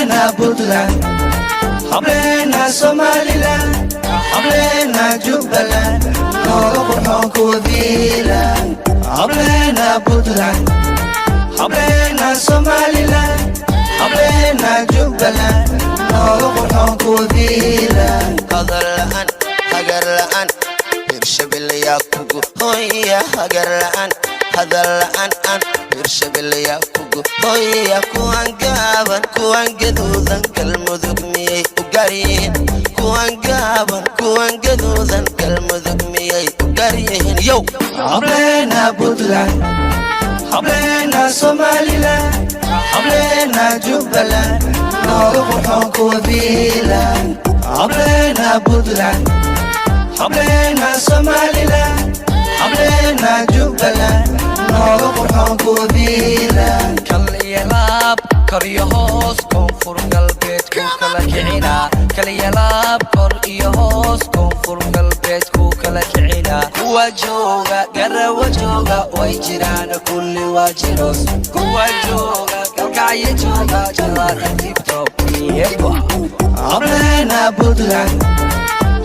Hablaheena Puntland, Hablaheena Somaliland, Hablaheena Jubaland, nooga qurxoon kuwa biilan. Hablaheena Puntland, Hablaheena Somaliland, Hablaheena Jubaland, nooga qurxoon kuwa biilan. Qadar la'aan, hagar la'aan, Hirshabelle yaa kugu hooya. Hagar la'aan, hadal la'aan, Hirshabelle yaa kugu hooya. Kuwan gaaban, kuwan gaduudan, galmudug miyay u gaaryihiin? Kuwan gaaban, kuwan gaduudan, galmudug miyay u gaaryihiin? Yow Hablaheena Puntland, Hablaheena Somaliland, Hablaheena Jubaland, nooga qurxoon kuwa biilan. Hablaheena Puntland, Hablaheena Somaliland, Hablaheena Jubaland, nooga qurxoon kuwa biilan. Kal iyo laab, kor iyo hoos, koonfur galbeed ku kala kicina. Kal iyo laab, kor iyo hoos, koonfur galbeed ku kala kicina. Kuwa jooga, garawa jooga, way jiraan kulli waa jiros. Kuwa jooga, galkacyo jooga, jalaal tibtop iyagwa. Hablaheena Puntland,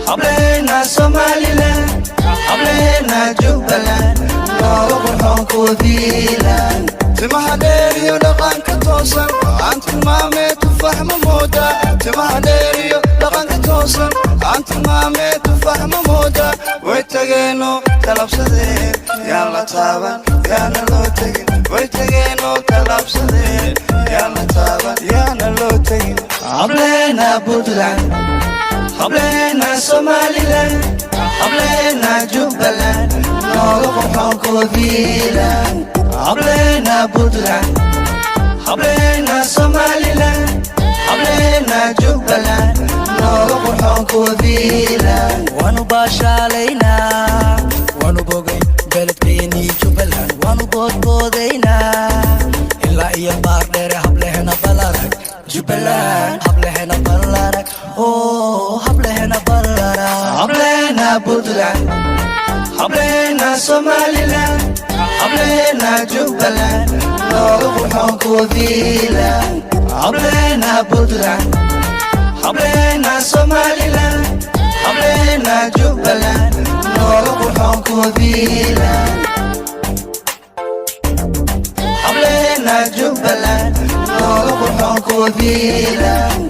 Hablaheena Somaliland, Hablaheena Jubaland, nooga qurxoon kuwa biilan. timaha dheer iyo dhaqanka toosan, aan tilmaamee tufax ma mooda. timaha dheer iyo dhaqanka toosan, aan tilmaamee tufax ma mooda. way tageeno talabsadeen, yaan la taaban, yaana loo tegin. way tageeno talabsadeen, yaan la taaban, yaana loo tegin. Hablaheena Puntland, Hablaheena Somaliland, Hablaheena Jubaland, nooga qurxoon kuwa biilan. Hablaheena Puntland, Hablaheena Somaliland, Hablaheena Jubaland, nooga qurxoon kuwa biilan. Waanu baashaalaynaa, waanu bogay beledkeennii Jubaland. Waanu boodboodaynaa ilaa iyo baar dheere. Hablaheena balarag Jubaland, Hablaheena balarag, oh Hablaheena balarag. Hablaheena Puntland, Hablaheena Somaliland, Hablaheena Jubaland, nooga qurxoon kuwa biilan. Hablaheena Puntland, Hablaheena Somaliland, Hablaheena Jubaland, nooga qurxoon kuwa biilan. Hablaheena Jubaland, nooga qurxoon kuwa biilan.